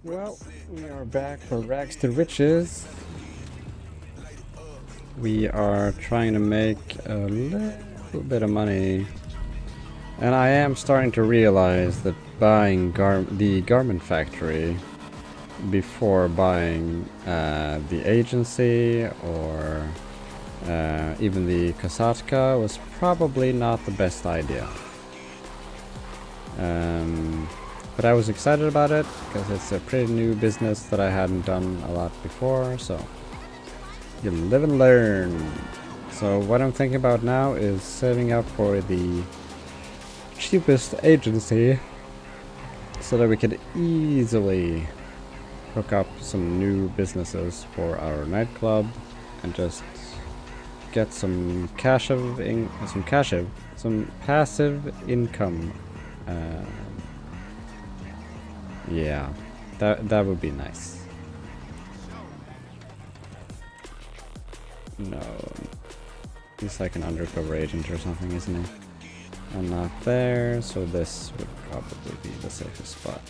Well, we are back for Rags to Riches. We are trying to make a little bit of money. And I am starting to realize that buying the garment factory before buying the agency or even the Kosatka was probably not the best idea. But I was excited about it because it's a pretty new business that I hadn't done a lot before, so you live and learn. So what I'm thinking about now is setting up for the cheapest agency so that we could easily hook up some new businesses for our nightclub and just get some passive income. Yeah, that would be nice. No, he's like an undercover agent or something, isn't he? I'm not there, so this would probably be the safest spot.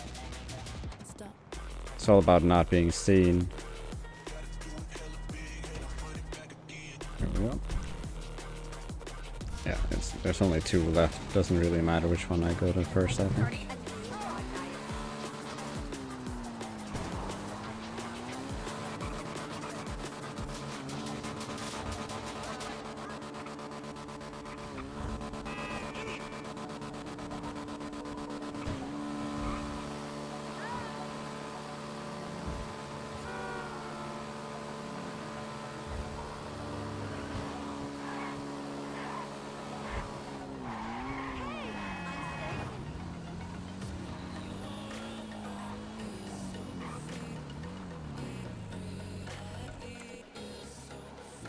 It's all about not being seen. There we go. Yeah, there's only two left. Doesn't really matter which one I go to first, I think.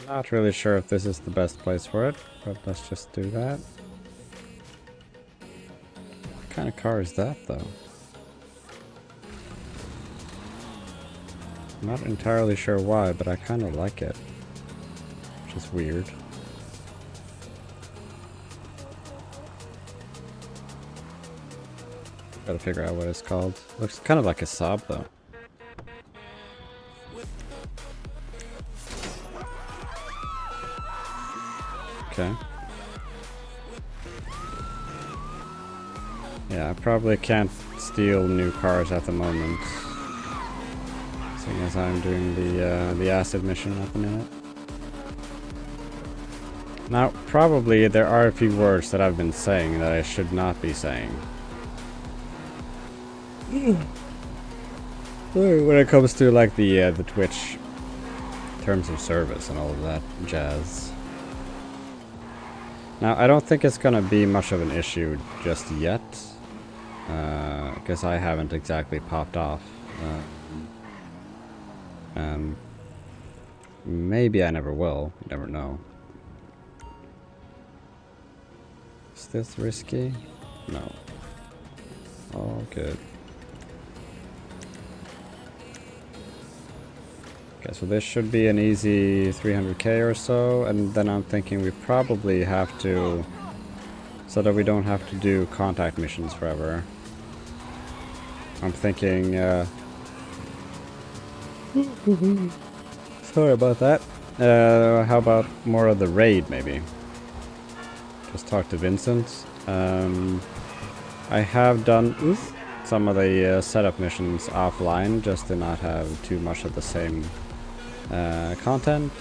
Not really sure if this is the best place for it, but let's just do that. What kind of car is that, though? I'm not entirely sure why, but I kind of like it. Which is weird. Gotta figure out what it's called. Looks kind of like a Saab, though. Okay. Yeah, I probably can't steal new cars at the moment, seeing as I'm doing the acid mission at the minute. Now, probably there are a few words that I've been saying that I should not be saying. When it comes to like the Twitch terms of service and all of that jazz. Now, I don't think it's gonna be much of an issue just yet, because I haven't exactly popped off. Maybe I never will. You never know. Is this risky? No. All good. Okay, so this should be an easy 300k or so, and then I'm thinking we probably have to, so that we don't have to do contact missions forever. I'm thinking, sorry about that. How about more of the raid, maybe? Just talk to Vincent. I have done some of the setup missions offline, just to not have too much of the same content,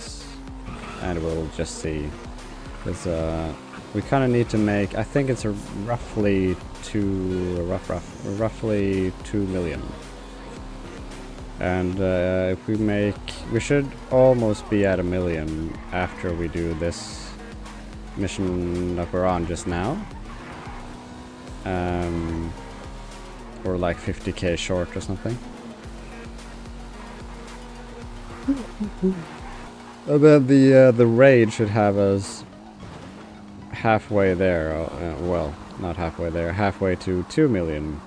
and we'll just see, because we kind of need to make, I think it's a roughly 2 million, and if we make, we should almost be at 1 million after we do this mission that we're on just now, or like 50k short or something. And then the raid should have us halfway there. Well, not halfway there. Halfway to 2 million.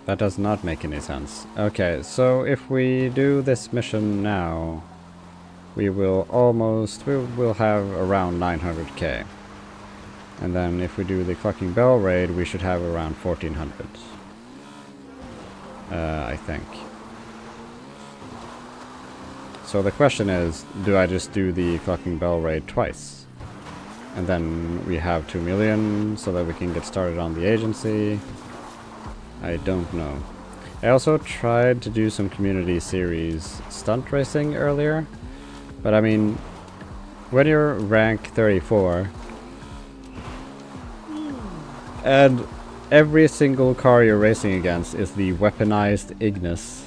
That does not make any sense. Okay, so if we do this mission now, we will have around 900k. And then if we do the Clucking Bell raid, we should have around 1400. I think. So the question is, do I just do the clocking bell raid twice? And then we have 2 million so that we can get started on the agency? I don't know. I also tried to do some community series stunt racing earlier, but I mean, when you're rank 34 and every single car you're racing against is the weaponized Ignis,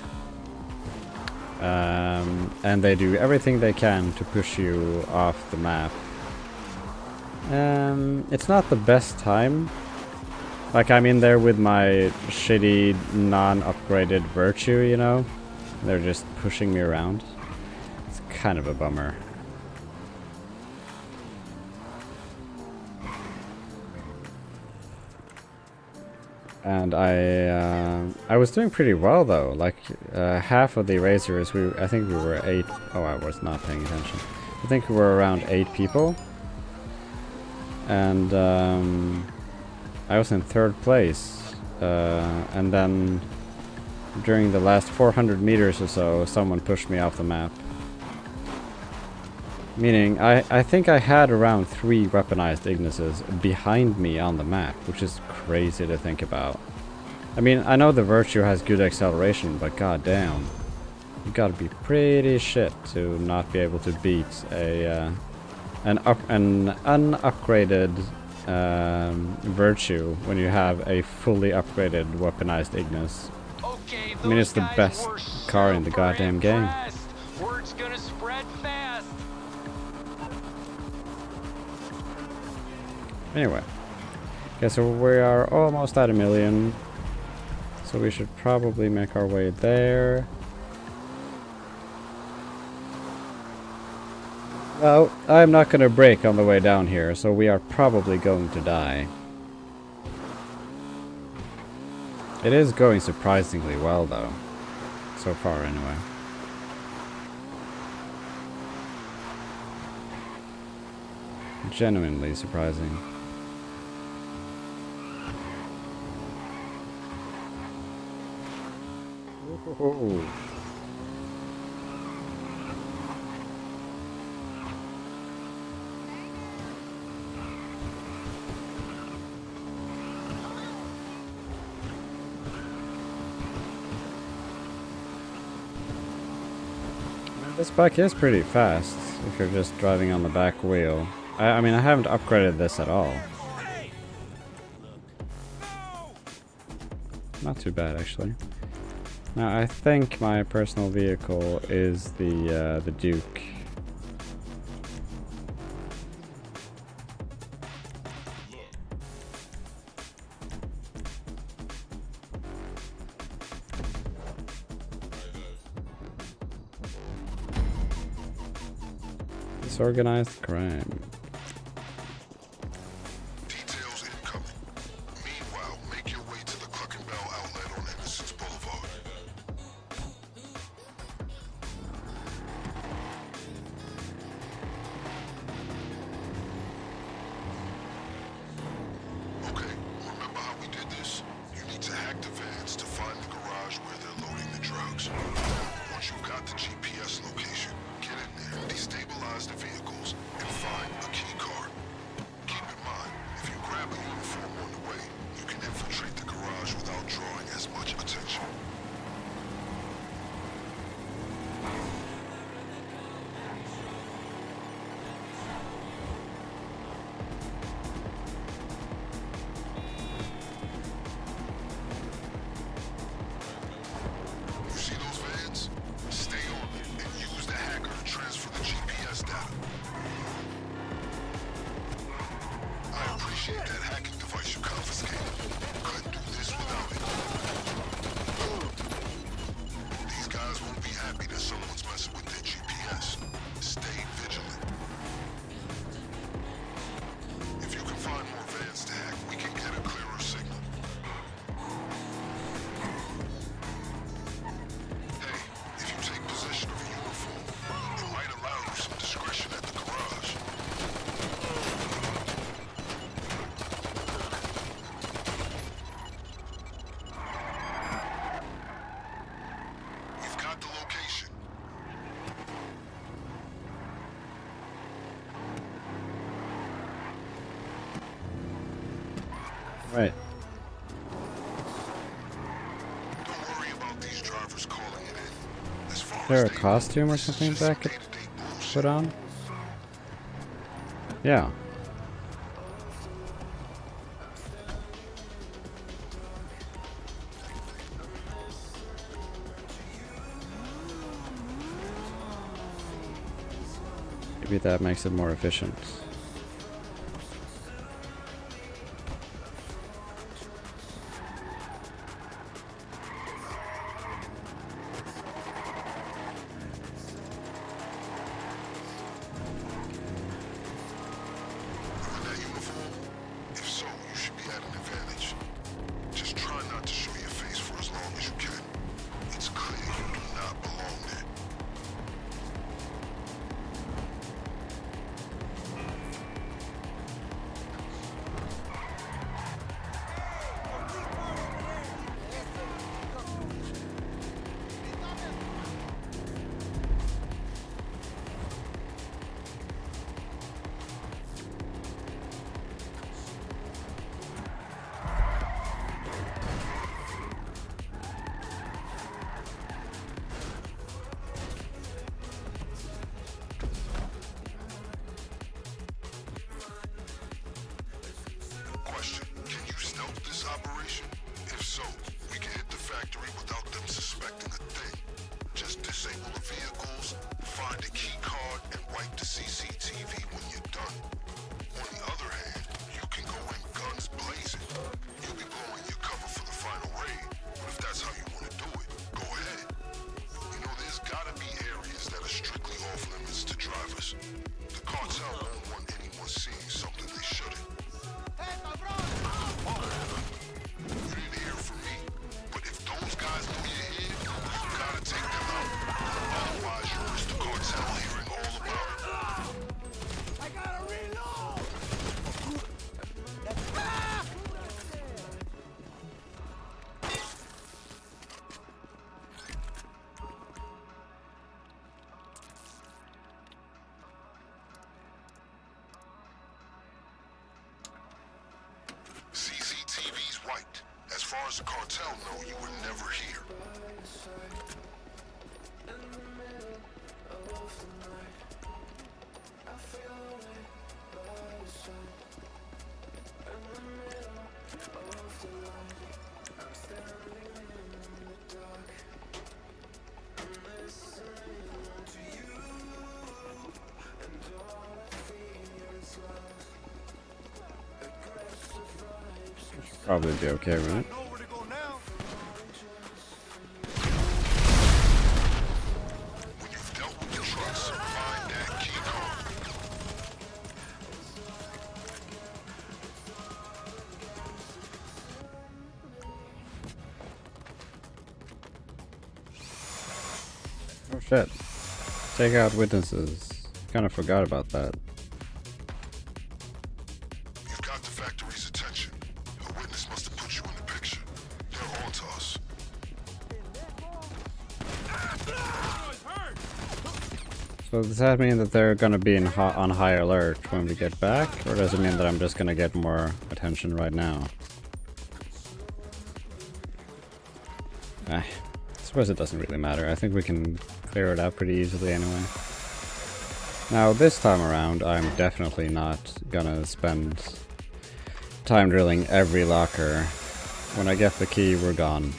and they do everything they can to push you off the map, it's not the best time. Like, I'm in there with my shitty, non-upgraded Virtue, you know? They're just pushing me around. It's kind of a bummer. And I was doing pretty well, though. Like, half of the racers, I think we were 8... Oh, I was not paying attention. I think we were around 8 people. And, I was in 3rd place, and then during the last 400 meters or so, someone pushed me off the map. Meaning, I think I had around 3 weaponized Ignises behind me on the map, which is crazy to think about. I mean, I know the Virtue has good acceleration, but goddamn, you gotta be pretty shit to not be able to beat an unupgraded Virtue when you have a fully upgraded weaponized Ignis. Okay, I mean, it's the best car in the goddamn game. Word's gonna spread fast. Anyway, okay, so we are almost at 1 million, so we should probably make our way there. Well, I'm not gonna brake on the way down here, so we are probably going to die. It is going surprisingly well, though. So far, anyway. Genuinely surprising. Ooh. This bike is pretty fast if you're just driving on the back wheel. I mean, I haven't upgraded this at all. Not too bad, actually. Now, I think my personal vehicle is the Duke. Disorganized crime. Details incoming. Meanwhile, make your way to the Clucking Bell outlet on Innocence Boulevard. Okay, remember how we did this? You need to hack the vans to find the garage where they're loading the drugs. Once you've got the GPS location, get in there, destabilize the vehicles, and find a Right. Don't worry about these drivers calling it in. As far Is there as a they know, costume or this is something just that I some could day-to-day bullshit. put on? Yeah. Maybe that makes it more efficient. In that uniform? If so, you should be at an advantage. Just try not to show your face for as long as you can. It's clear you do not belong there. Question, can you stealth this operation? If so, we can hit the factory without them suspecting a thing. Just disable the vehicles, find a key card, and wipe the CCTV when you're done. On the other hand, you can go in guns blazing. You'll be blowing your cover for the final raid, but if that's how you want to do it, go ahead. You know, there's gotta be areas that are strictly off limits to drivers. The cartel won't want anyone seeing something they shouldn't. You didn't hear from me, but if those guys know you're here, you gotta take them out. Otherwise, you risk the cartel hearing all about it. I gotta reload! CCTV's wiped. As far as the cartel know, you were never here. Probably be okay, right? Know where to go now? When you've dealt with the trucks, find that key card. Oh shit. Take out witnesses. Kind of forgot about that. You've got the factory's attention. A witness must have put you in the picture. They're on to us. So does that mean that they're gonna be on high alert when we get back? Or does it mean that I'm just gonna get more attention right now? I suppose it doesn't really matter. I think we can clear it out pretty easily anyway. Now this time around, I'm definitely not gonna spend time drilling every locker. When I get the key, we're gone.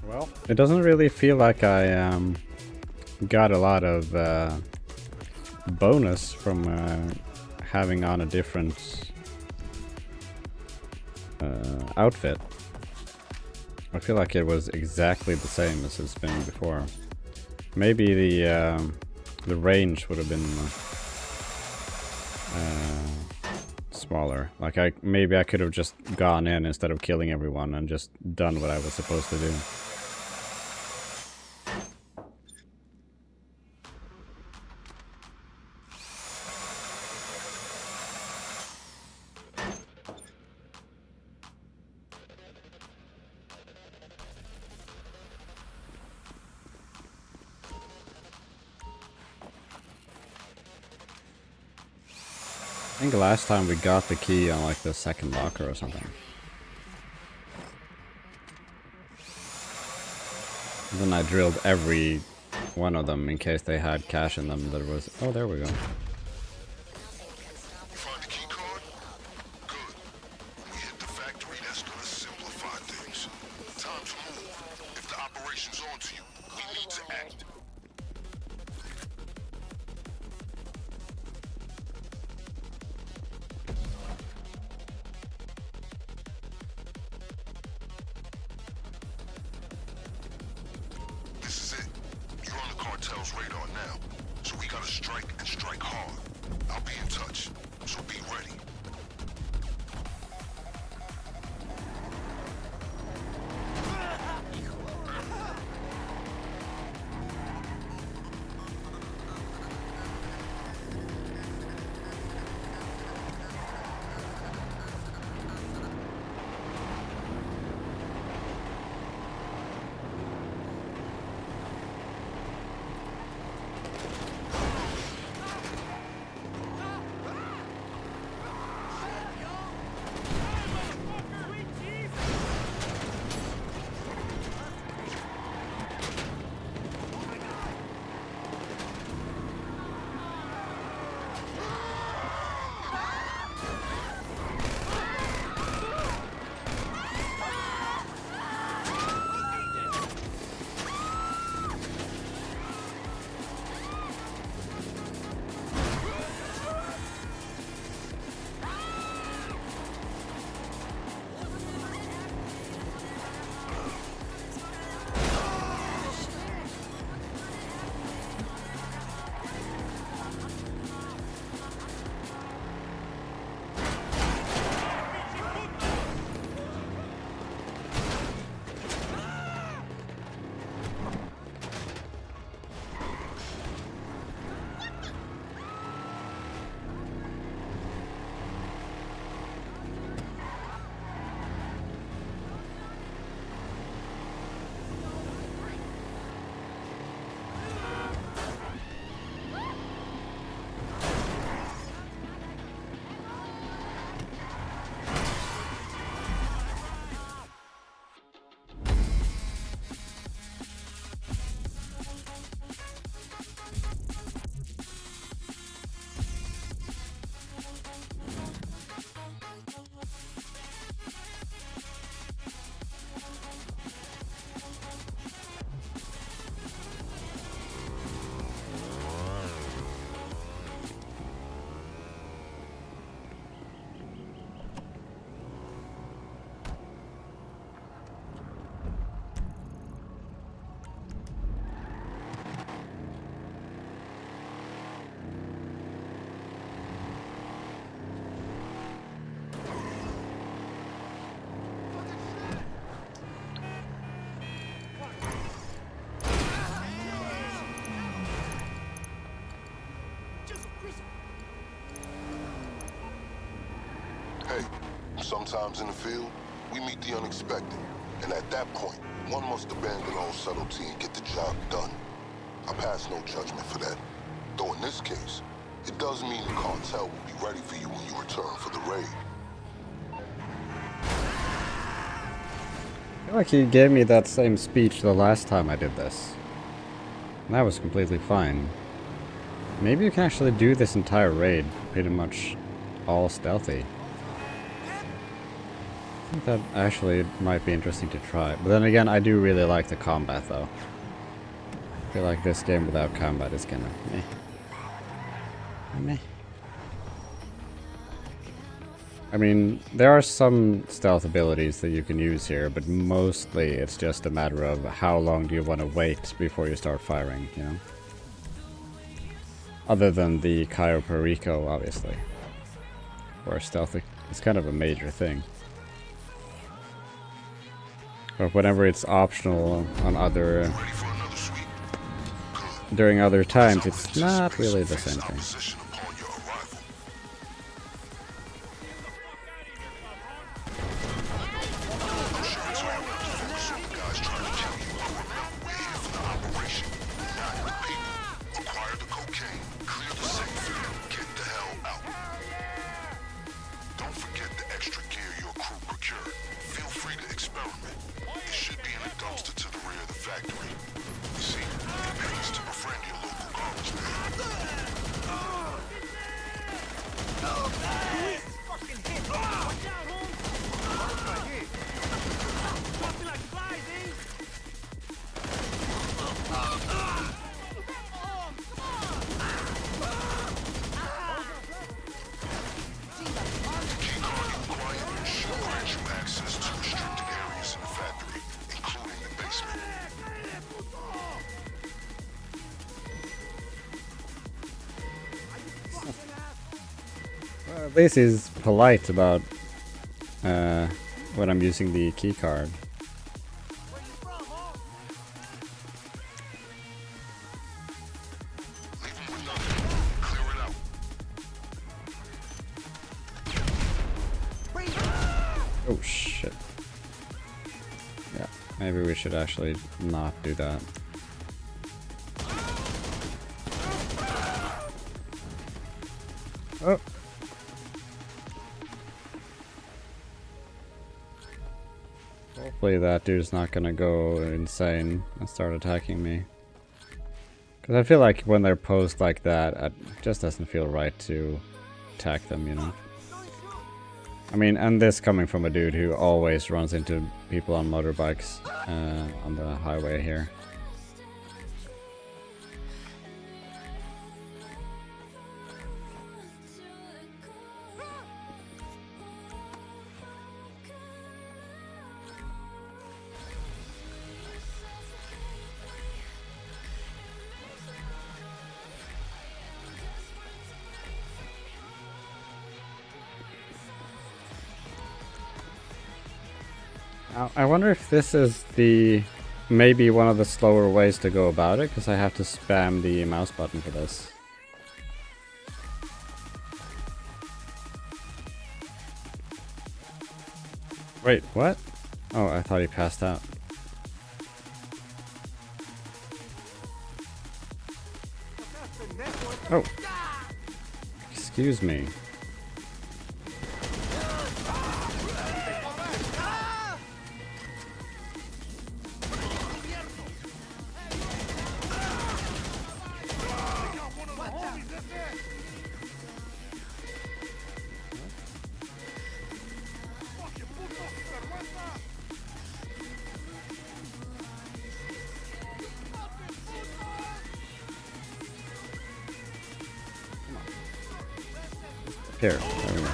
Well, it doesn't really feel like I got a lot of bonus from having on a different outfit. I feel like it was exactly the same as it's been before. Maybe the range would have been smaller. Like maybe I could have just gone in instead of killing everyone and just done what I was supposed to do. I think last time we got the key on like the second locker or something. And then I drilled every one of them in case they had cash in them that was... Oh, there we go. You find the key card? Good. When we hit the factory, that's gonna simplify things. Time to move. If the operation's on to you, we need to act. This is it. You're on the cartel's radar now, so we gotta strike and strike hard. I'll be in touch, so be ready. Hey, sometimes in the field, we meet the unexpected. And at that point, one must abandon all subtlety and get the job done. I pass no judgment for that. Though in this case, it does mean the cartel will be ready for you when you return for the raid. I feel like he gave me that same speech the last time I did this. And that was completely fine. Maybe you can actually do this entire raid pretty much all stealthy. I think that actually might be interesting to try. But then again, I do really like the combat though. I feel like this game without combat is kinda meh. Meh. I mean, there are some stealth abilities that you can use here, but mostly it's just a matter of how long do you want to wait before you start firing, you know? Other than the Cayo Perico, obviously. Where stealth is kind of a major thing. But whenever it's optional on other... Ready for another sweep? Good. during other times, it's not really the same thing. Opposition upon your arrival. I'm sure it's hard not to focus on the guys trying to kill you. Remember, we're here for the operation, not the people. Acquire the cocaine, clear the safe, get the hell out. experiment. It should be in a dumpster to the rear of the factory. You see, it pays to befriend your local garbage man. Fucking hit. Watch out, Holmes. Right here. Drop me like flies, eh? Should grant you access to restricted areas in the factory, including the basement. Well, at least he's polite about when I'm using the key card. Where you from, huh? Leave him with nothing. Clear it out. Oh shit. Yeah, maybe we should actually not do that. Oh. Hopefully that dude's not gonna go insane and start attacking me. Because I feel like when they're posed like that, it just doesn't feel right to attack them, you know? I mean, and this coming from a dude who always runs into people on motorbikes on the highway here. I wonder if this is the maybe one of the slower ways to go about it, because I have to spam the mouse button for this. Wait, what? Oh, I thought he passed out. Oh. Excuse me. Here, there we go.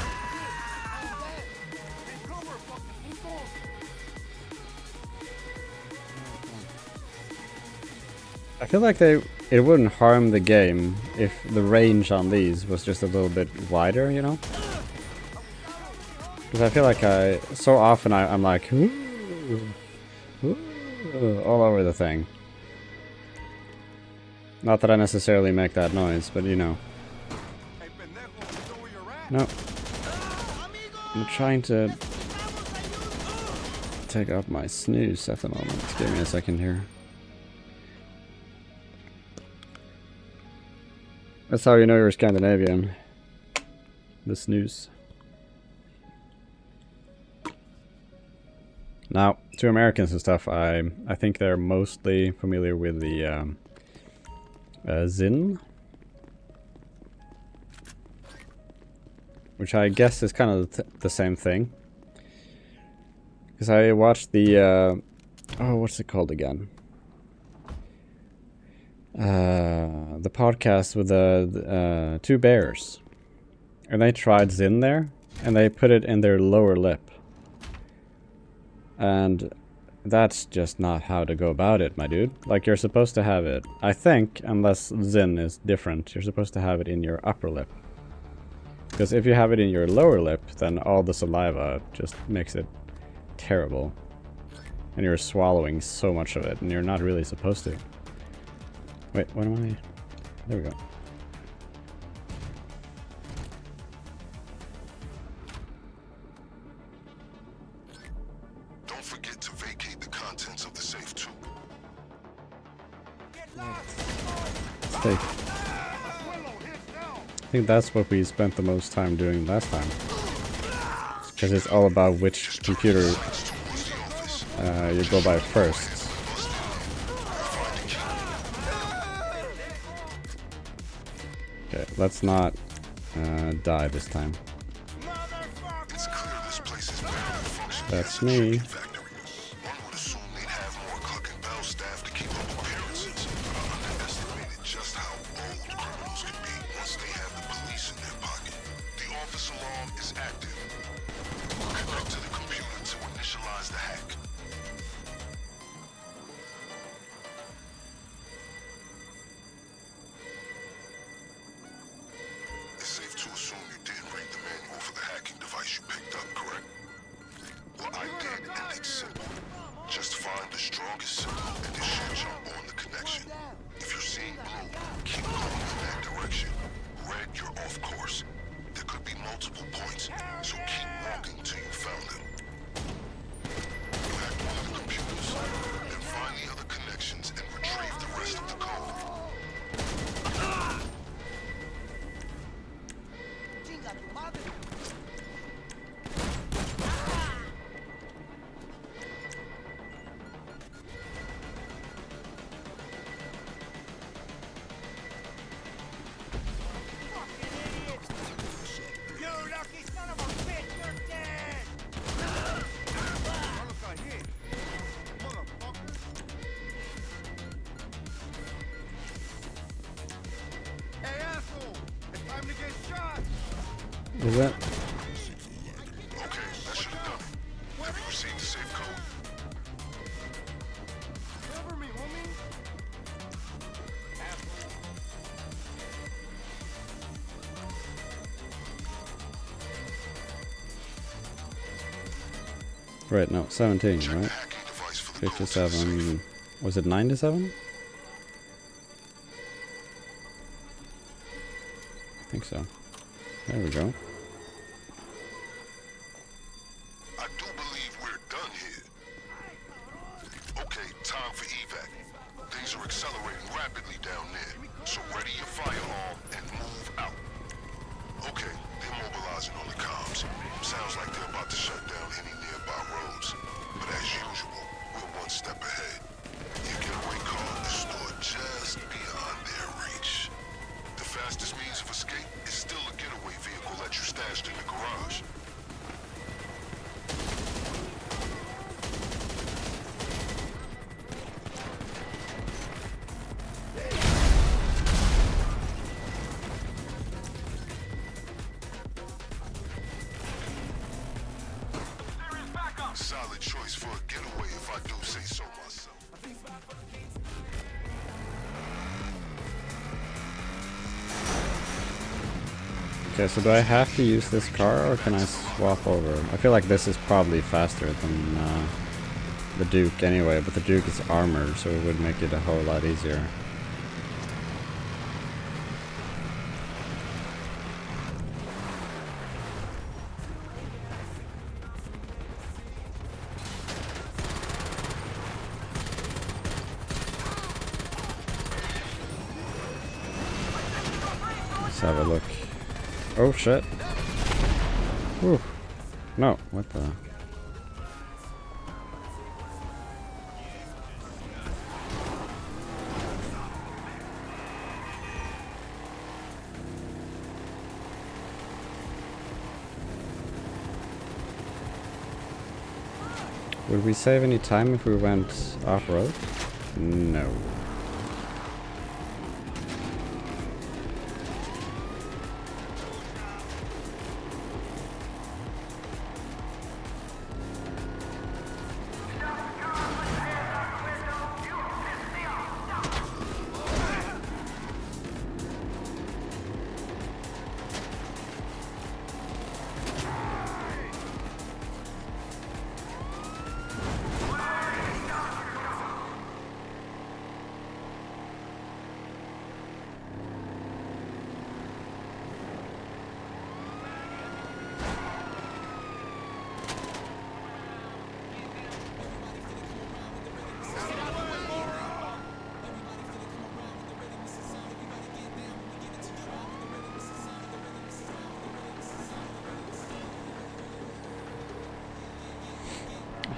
I feel like it wouldn't harm the game if the range on these was just a little bit wider, you know? Because I feel like so often I'm like, ooh, ooh, all over the thing. Not that I necessarily make that noise, but you know. No. I'm trying to take off my snooze at the moment. Give me a second here. That's how you know you're Scandinavian. The snooze. Now, to Americans and stuff, I think they're mostly familiar with the Zin. Which I guess is kind of the same thing. Because I watched the, oh, what's it called again? The podcast with the two bears. And they tried Zin there, and they put it in their lower lip. And that's just not how to go about it, my dude. Like, you're supposed to have it, I think, unless Zin is different, you're supposed to have it in your upper lip. Because if you have it in your lower lip, then all the saliva just makes it terrible. And you're swallowing so much of it, and you're not really supposed to. Wait, what am I? There we go. Don't forget to vacate the contents of the safe too. Safe. I think that's what we spent the most time doing last time. Because it's all about which computer you go by first. Okay, let's not die this time. It's clear this place is barely functioning That's as a me. chicken factory. One would assume they'd have more cook and bell staff to keep up appearances, but I underestimated just how old criminals can be once they have the police in their pocket. The office alarm is active. Connect to the computer to initialize the hack. It's safe to assume you didn't read the manual for the hacking device you picked up, correct? Well, I did, and it's simple. Just find the strongest signal and it should jump on the connection. If you're seeing blue, keep going in that direction. Red, you're off course. There could be multiple points, so keep walking till you found them. You hack one of the computers, then find the other connections and retrieve the rest of the code. You lucky son of a bitch, you're dead! Look out here. Motherfucker. Hey, asshole! It's time to get shot! Is it? Okay, that should have done it. Have you received the safe code? Cover me, homie! Asshole. Right, no, 17, Check the right? hacking device for the code to the safe. 57. Was it 97? I think so. There we go. I do believe we're done here. Okay, time for evac. Things are accelerating rapidly down there, so ready your firearm and move out. Okay, they're mobilizing on the comms. Sounds like they're about to shut down any nearby roads. But as usual, we're one step ahead. Your getaway car is stored just beyond their reach. The fastest means of escape is still a getaway vehicle that you stashed in the garage. Solid choice for a getaway if I do say so myself. Okay, so do I have to use this car or can I swap over? I feel like this is probably faster than the Duke anyway, but the Duke is armored, so it would make it a whole lot easier. Let's have a look. Oh shit. Whew. No, what the? Would we save any time if we went off-road? No.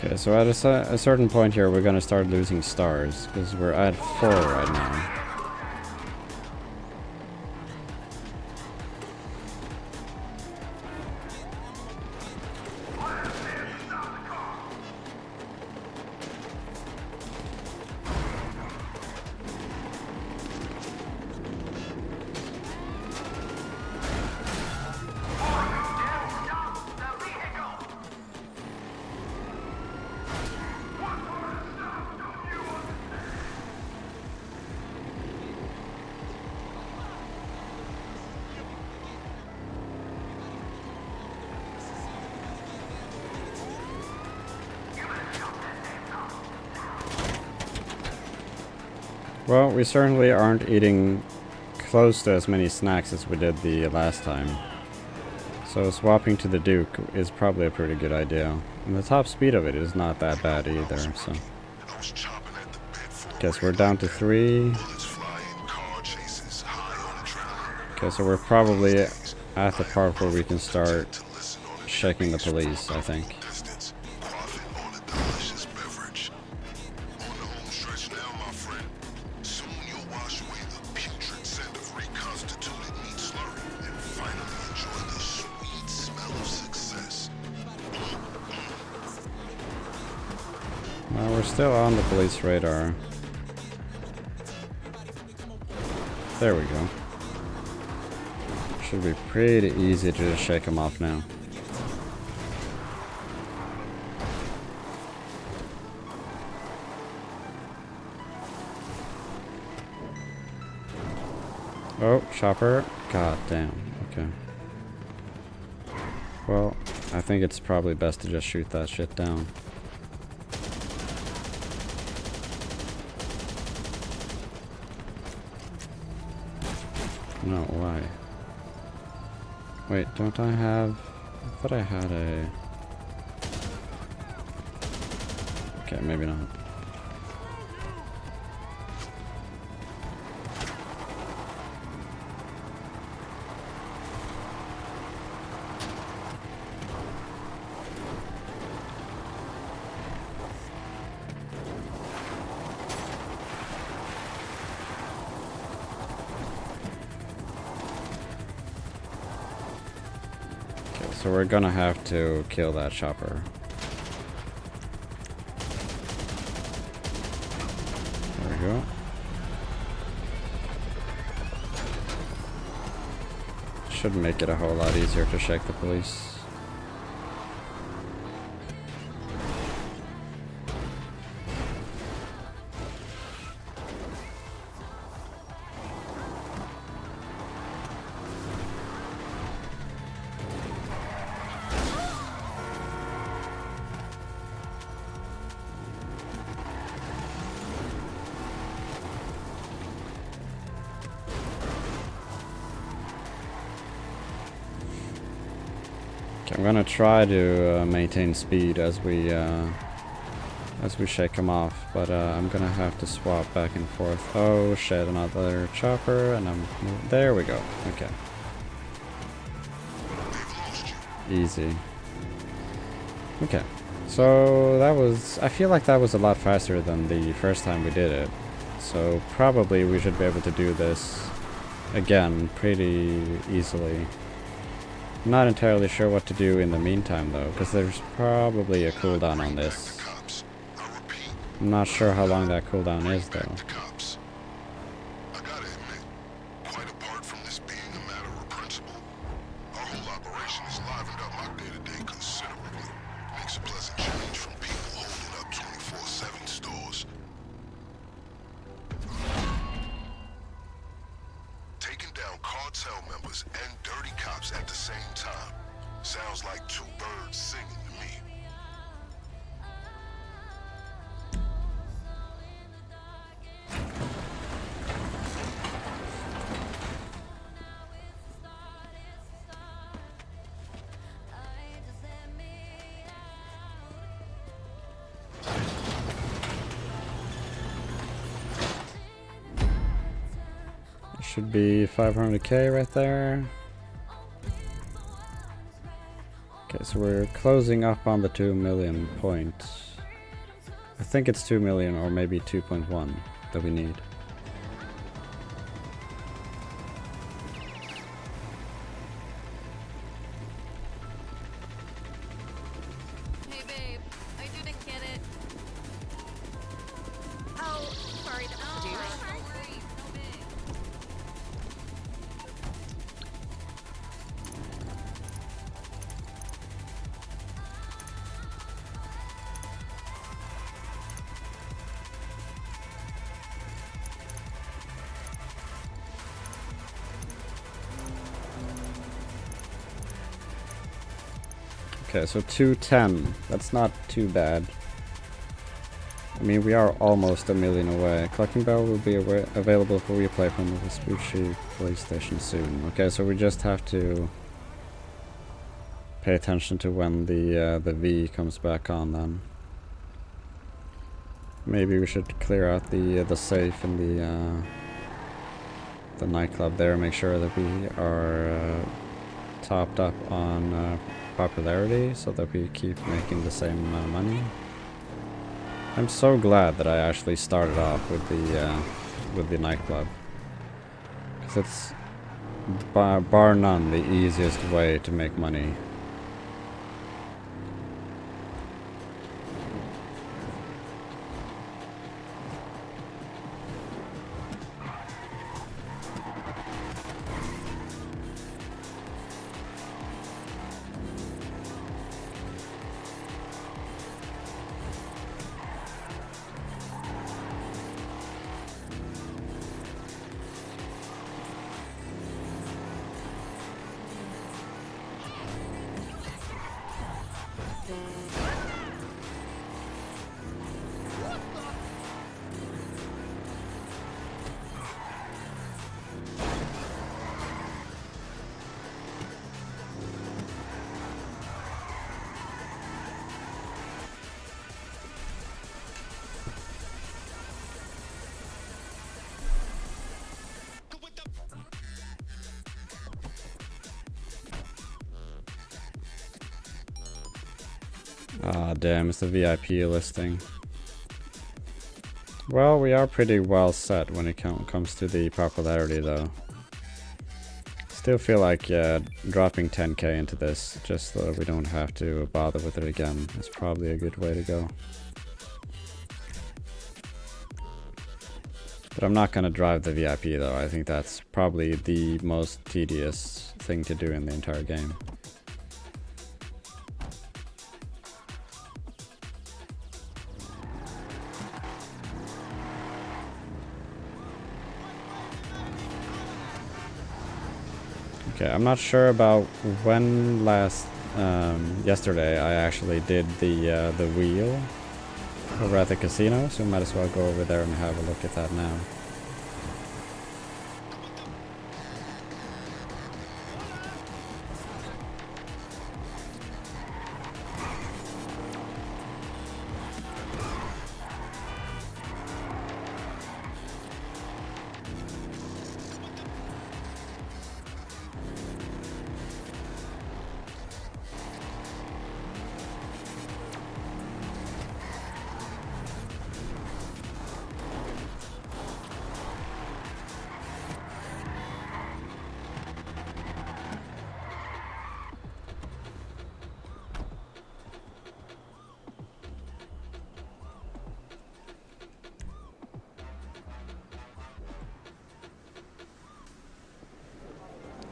Okay, so at a certain point here, we're gonna start losing stars, because we're at 4 right now. Well, we certainly aren't eating close to as many snacks as we did the last time. So swapping to the Duke is probably a pretty good idea. And the top speed of it is not that bad either, so... Guess we're down to 3. Okay, so we're probably at the part where we can start shaking the police, I think. Well, we're still on the police radar. There we go. Should be pretty easy to just shake them off now. Oh, chopper. God damn. Okay. Well, I think it's probably best to just shoot that shit down. No, why? Wait, don't I have... I thought I had a... Okay, maybe not. So we're gonna have to kill that chopper. There we go. Should make it a whole lot easier to shake the police. I'm gonna try to maintain speed as we shake them off, but I'm gonna have to swap back and forth. Oh shit! Another chopper, and there we go. Okay, easy. Okay, so that was. I feel like that was a lot faster than the first time we did it. So probably we should be able to do this again pretty easily. I'm not entirely sure what to do in the meantime though, because there's probably a cooldown on this. I'm not sure how long that cooldown is though. I gotta admit, quite apart from this being a matter of principle, our whole operation has livened up my day-to-day considerably. Makes a pleasant change from people holding up 24/7 stores. Taking down cartel members and dirty cops at the same time. Sounds like two birds singing to me. Should be 500k right there. Okay, so we're closing up on the 2 million points. I think it's 2 million or maybe 2.1 that we need. Hey babe, I didn't get it. Oh, sorry. No worries. No big. Okay, so 210. That's not too bad. I mean, we are almost a million away. Collecting Bell will be available for replay from the Vespucci police station soon. Okay, so we just have to pay attention to when the V comes back on then. Maybe we should clear out the safe in the nightclub there. Make sure that we are topped up on popularity so that we keep making the same amount of money. I'm so glad that I actually started off with the nightclub, because it's bar none the easiest way to make money. Ah, damn, it's the VIP listing. Well, we are pretty well set when it comes to the popularity, though. Still feel like dropping 10k into this, just so we don't have to bother with it again, is probably a good way to go. But I'm not gonna drive the VIP, though. I think that's probably the most tedious thing to do in the entire game. Okay, I'm not sure about when yesterday I actually did the wheel over at the casino, so we might as well go over there and have a look at that now.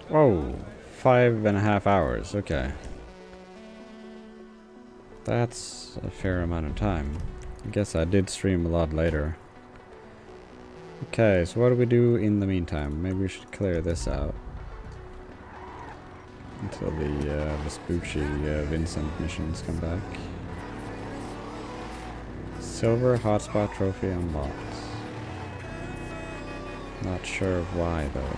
Whoa, 5.5 hours, okay. That's a fair amount of time. I guess I did stream a lot later. Okay, so what do we do in the meantime? Maybe we should clear this out until the Vespucci Vincent missions come back. Silver hotspot trophy unlocked. Not sure why though.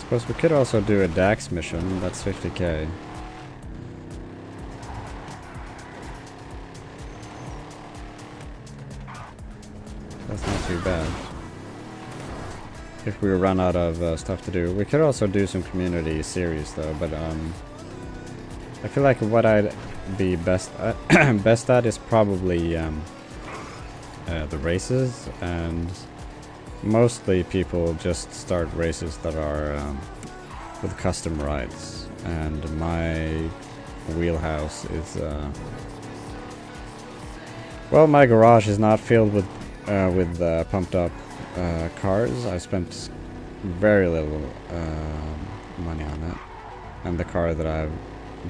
Suppose we could also do a DAX mission. That's 50k. That's not too bad. If we run out of stuff to do. We could also do some community series though, but I feel like what I'd be best at is probably the races, and mostly people just start races that are with custom rides, and my wheelhouse is well, my garage is not filled with pumped up cars. I spent very little money on it, and the car that I've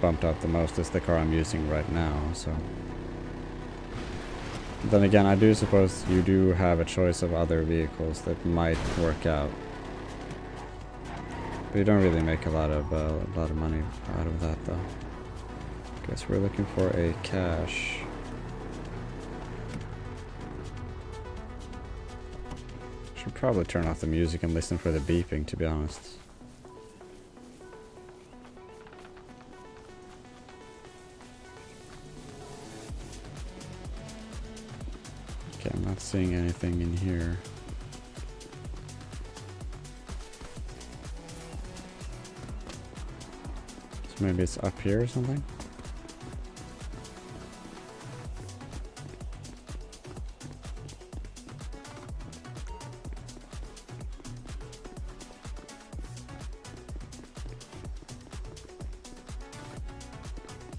bumped up the most is the car I'm using right now. So then again, I do suppose you do have a choice of other vehicles that might work out, but you don't really make a lot of money out of that though. Guess we're looking for a cache. Should probably turn off the music and listen for the beeping, to be honest. Okay, I'm not seeing anything in here. So maybe it's up here or something?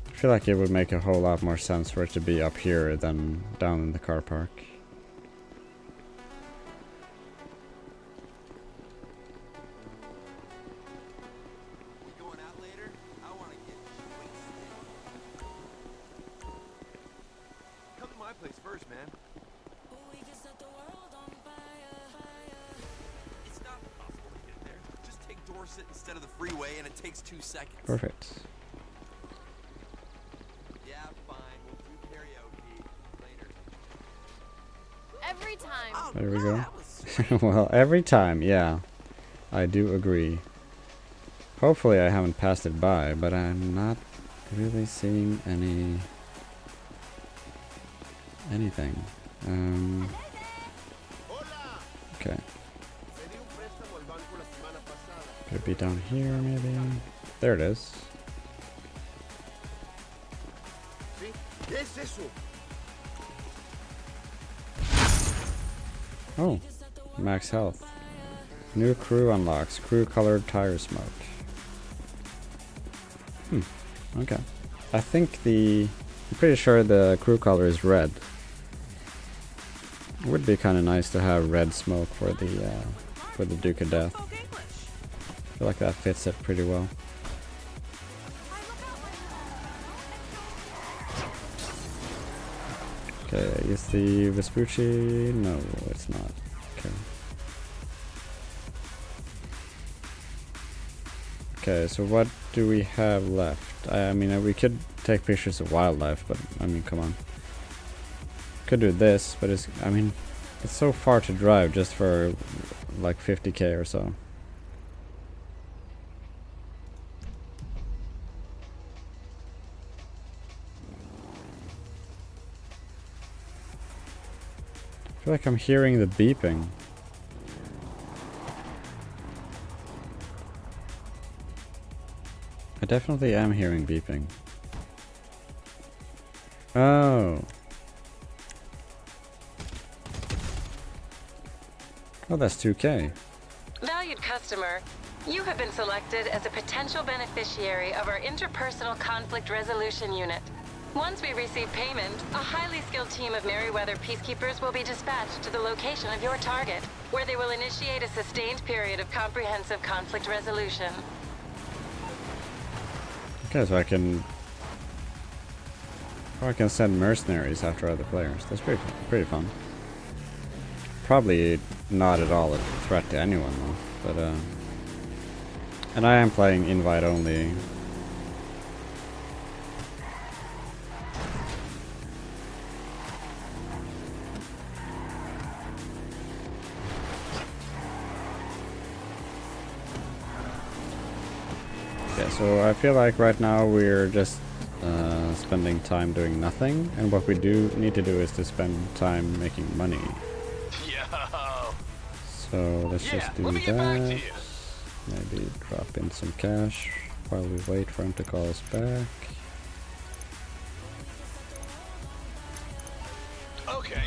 I feel like it would make a whole lot more sense for it to be up here than down in the car park. Going out later? I want to get wasted. Come to my place first, man. It's not possible to get there. Just take Dorset instead of the freeway, and it takes 2 seconds. Perfect. Yeah, fine. We'll do karaoke later. Every time. Oh, There we no, go. that was sweet. Well, every time, yeah. I do agree. Hopefully I haven't passed it by, but I'm not really seeing anything. Okay. Could it be down here, maybe? There it is. Oh, max health. New crew unlocks. Crew colored tire smoke. Okay. I think I'm pretty sure the crew color is red. It would be kind of nice to have red smoke for the Duke of Death. I feel like that fits it pretty well. Okay, is the Vespucci? No, it's not. Okay. Okay, so what do we have left? I mean, we could take pictures of wildlife, but I mean, come on. Could do this, but it's so far to drive just for like 50k or so. I feel like I'm hearing the beeping. I definitely am hearing beeping. Oh. Oh, that's 2k. Valued customer, you have been selected as a potential beneficiary of our interpersonal conflict resolution unit. Once we receive payment, a highly skilled team of Merryweather peacekeepers will be dispatched to the location of your target, where they will initiate a sustained period of comprehensive conflict resolution. Okay, so I can send mercenaries after other players. That's pretty fun. Probably not at all a threat to anyone though, but and I am playing invite only. Okay, so I feel like right now we're just spending time doing nothing, and what we do need to do is to spend time making money. Yo. So let's Yeah, just do let me get back to that. you. Maybe drop in some cash while we wait for him to call us back. Okay.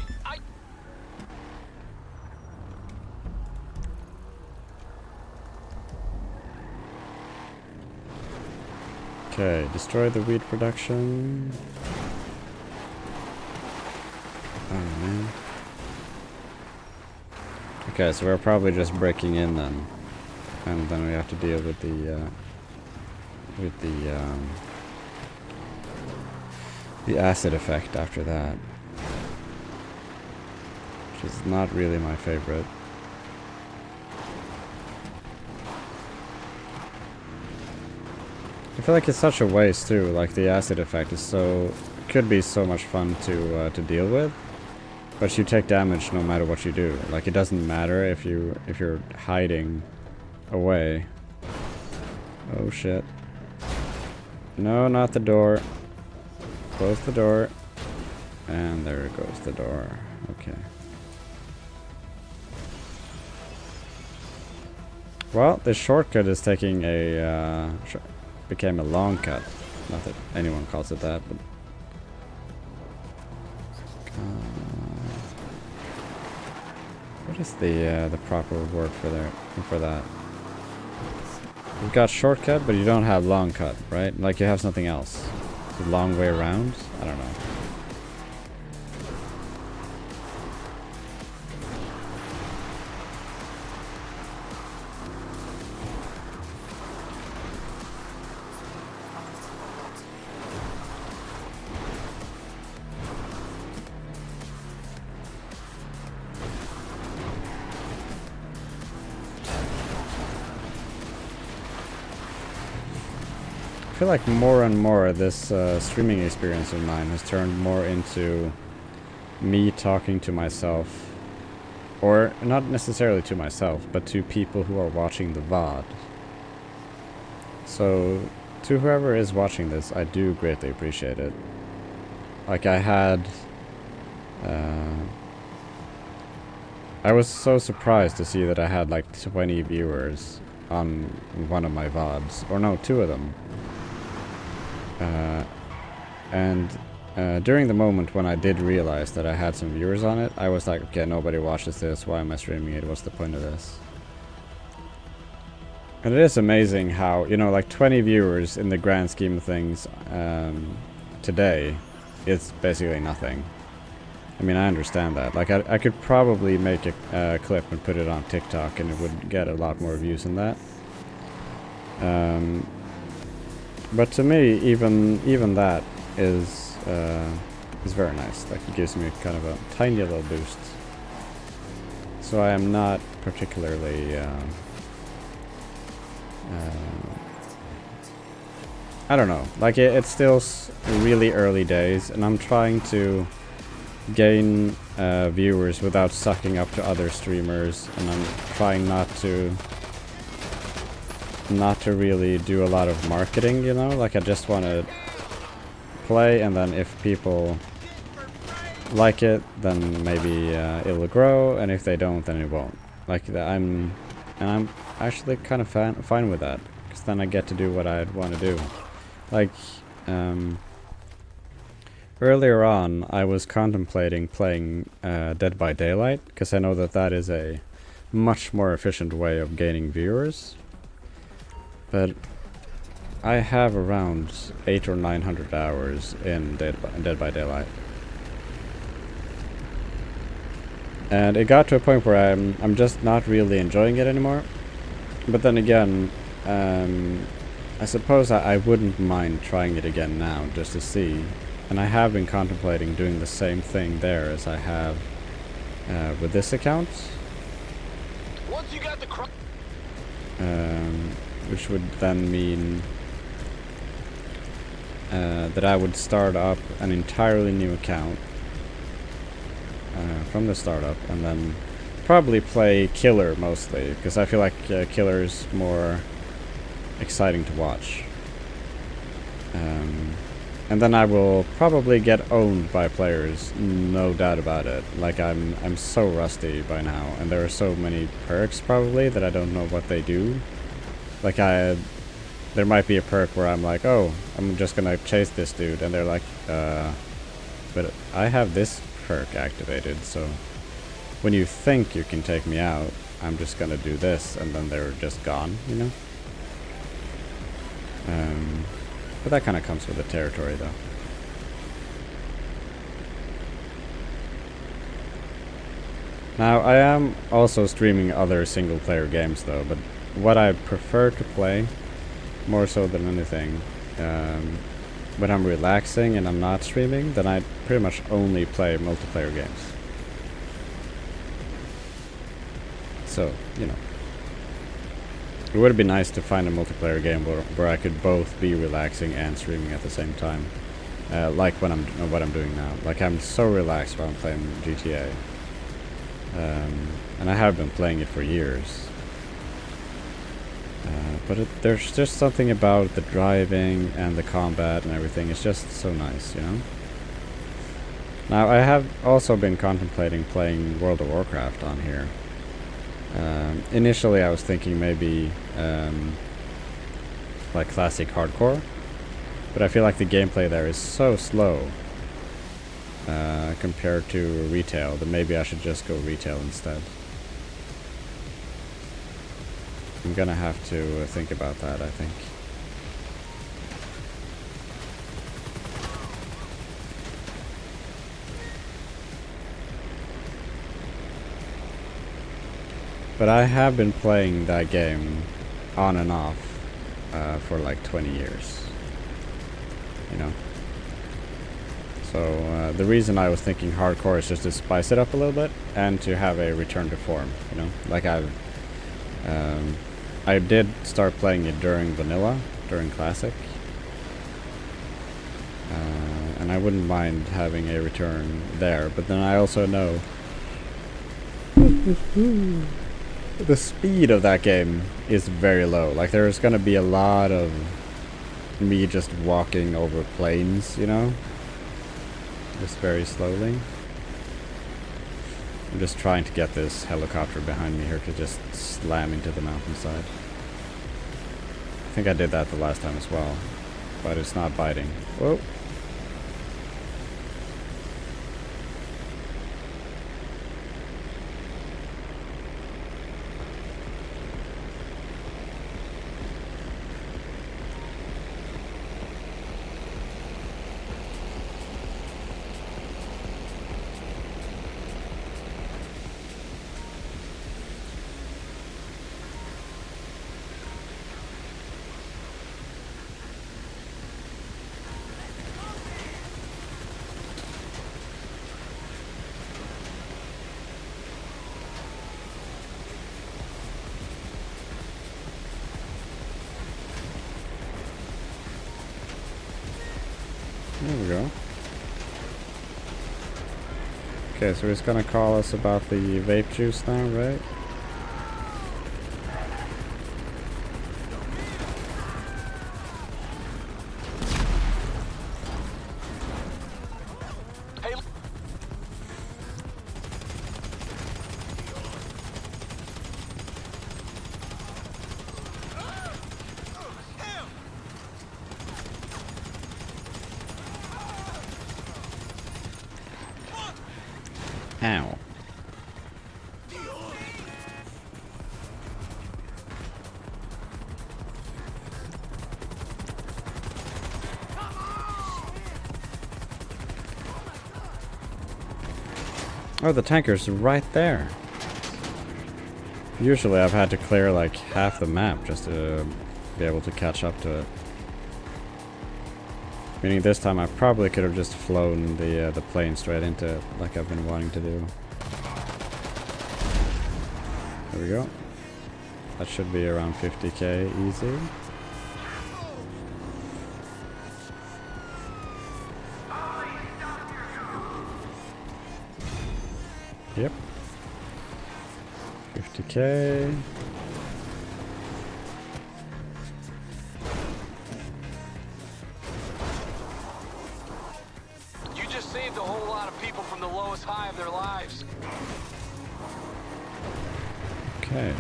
Okay, destroy the wheat production. Oh man. Okay, so we're probably just breaking in then, and then we have to deal with the acid effect after that, which is not really my favorite. I feel like it's such a waste too. Like the acid effect is could be so much fun to deal with, but you take damage no matter what you do. Like it doesn't matter if you're hiding away. Oh shit! No, not the door. Close the door, and there goes the door. Okay. Well, this shortcut is taking a became a long cut. Not that anyone calls it that, but what is the proper word for that? You've got shortcut, but you don't have long cut, right? Like you have something else. The long way around? I don't know. I feel like more and more this streaming experience of mine has turned more into me talking to myself, or not necessarily to myself, but to people who are watching the VOD. So to whoever is watching this, I do greatly appreciate it. Like I was so surprised to see that I had like 20 viewers on one of my VODs, or no, 2 of them. During the moment when I did realize that I had some viewers on it, I was like, okay, nobody watches this, why am I streaming it, what's the point of this? And it is amazing how, you know, like 20 viewers in the grand scheme of things today, it's basically nothing. I mean, I understand that. Like, I could probably make a clip and put it on TikTok and it would get a lot more views than that. But to me, even that is very nice. Like it gives me kind of a tiny little boost. So I am not particularly I don't know. Like it's still really early days, and I'm trying to gain viewers without sucking up to other streamers, and I'm trying not to really do a lot of marketing, you know? Like I just want to play, and then if people like it, then maybe it'll grow, and if they don't, then it won't. Like I'm actually kind of fine with that, because then I get to do what I'd want to do. Like earlier on, I was contemplating playing Dead by Daylight, because I know that that is a much more efficient way of gaining viewers. But I have around 800 or 900 hours in Dead by Daylight. And it got to a point where I'm just not really enjoying it anymore. But then again, I suppose I wouldn't mind trying it again now, just to see. And I have been contemplating doing the same thing there as I have with this account. Once you got the Which would then mean that I would start up an entirely new account from the startup, and then probably play Killer mostly, because I feel like Killer is more exciting to watch. And then I will probably get owned by players, no doubt about it. Like I'm so rusty by now, and there are so many perks probably that I don't know what they do. Like there might be a perk where I'm like, oh, I'm just gonna chase this dude, and they're like, but I have this perk activated, so when you think you can take me out, I'm just gonna do this, and then they're just gone, you know? But that kind of comes with the territory, though. Now, I am also streaming other single-player games, though, but what I prefer to play, more so than anything, when I'm relaxing and I'm not streaming, then I pretty much only play multiplayer games. So, you know. It would be nice to find a multiplayer game where I could both be relaxing and streaming at the same time. Like what I'm doing now. Like, I'm so relaxed while I'm playing GTA. And I have been playing it for years. But there's just something about the driving and the combat and everything. It's just so nice, you know? Now, I have also been contemplating playing World of Warcraft on here. Initially, I was thinking maybe like classic hardcore, but I feel like the gameplay there is so slow compared to retail that maybe I should just go retail instead. I'm gonna have to think about that, I think. But I have been playing that game on and off for like 20 years, you know. So the reason I was thinking hardcore is just to spice it up a little bit and to have a return to form, you know. Like I did start playing it during vanilla, during classic, and I wouldn't mind having a return there. But then I also know the speed of that game is very low. Like, there's gonna be a lot of me just walking over plains, you know? Just very slowly. I'm just trying to get this helicopter behind me here to just slam into the mountainside. I think I did that the last time as well, but it's not biting. Whoa. There we go. Okay, so he's gonna call us about the vape juice now, right? Ow. Oh, the tanker's right there. Usually I've had to clear like half the map just to be able to catch up to it. Meaning this time I probably could have just flown the plane straight into it, like I've been wanting to do. There we go. That should be around 50k easy. Yep. 50k. Okay.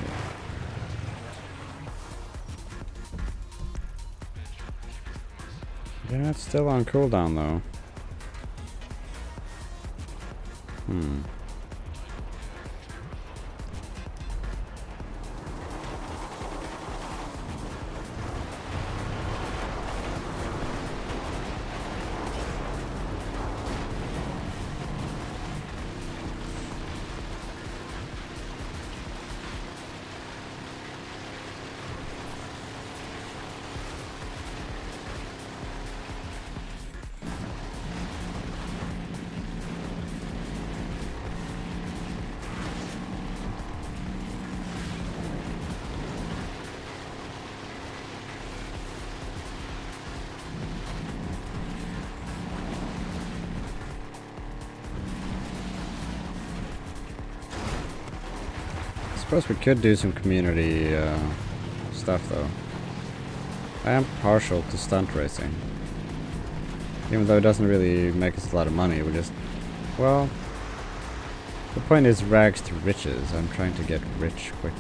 Yeah, it's still on cooldown though. I suppose we could do some community stuff though. I am partial to stunt racing. Even though it doesn't really make us a lot of money, we just... Well... The point is rags to riches. I'm trying to get rich quick.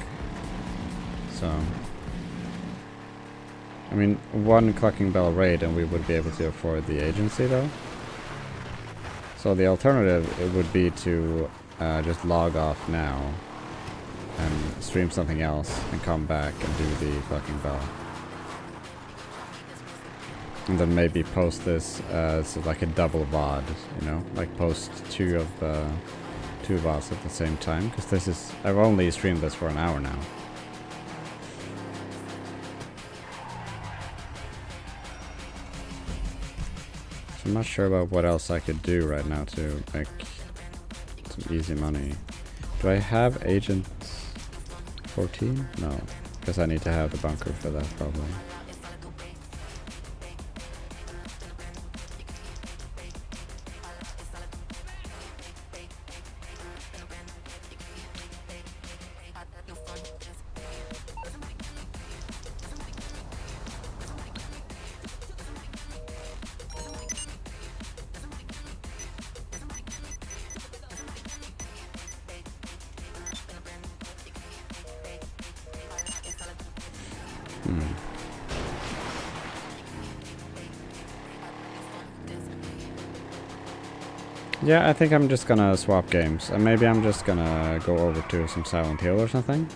So... I mean, one Clucking Bell raid and we would be able to afford the agency though. So the alternative, it would be to just log off now and stream something else and come back and do the Clucking Bell. And then maybe post this as like a double VOD, you know? Like post two VODs at the same time, because this is... I've only streamed this for an hour now. So I'm not sure about what else I could do right now to make some easy money. Do I have Agent 14? No, because I need to have the bunker for that probably. Yeah, I think I'm just gonna swap games, and maybe I'm just gonna go over to some Silent Hill or something,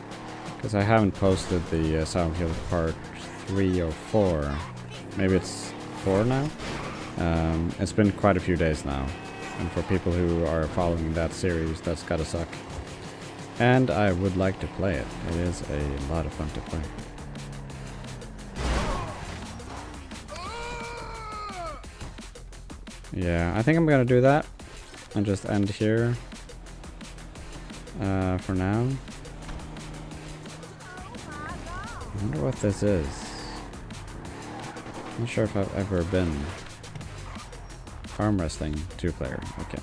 because I haven't posted the Silent Hill part 3 or 4. Maybe it's 4 now? It's been quite a few days now, and for people who are following that series, that's gotta suck. And I would like to play it. It is a lot of fun to play. Yeah, I think I'm gonna do that. And just end here for now. I wonder what this is. I'm not sure if I've ever been. Arm wrestling 2-player. Okay.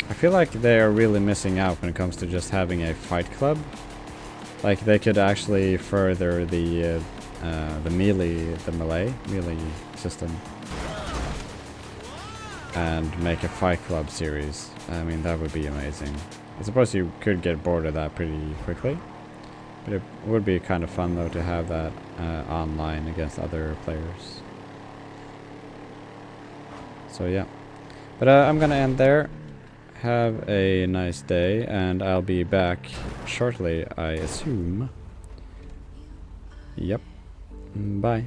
I feel like they are really missing out when it comes to just having a fight club. Like they could actually further the melee system. And make a Fight Club series. I mean, that would be amazing. I suppose you could get bored of that pretty quickly. But it would be kind of fun, though, to have that online against other players. So, yeah. But I'm gonna end there. Have a nice day, and I'll be back shortly, I assume. Yep. Bye.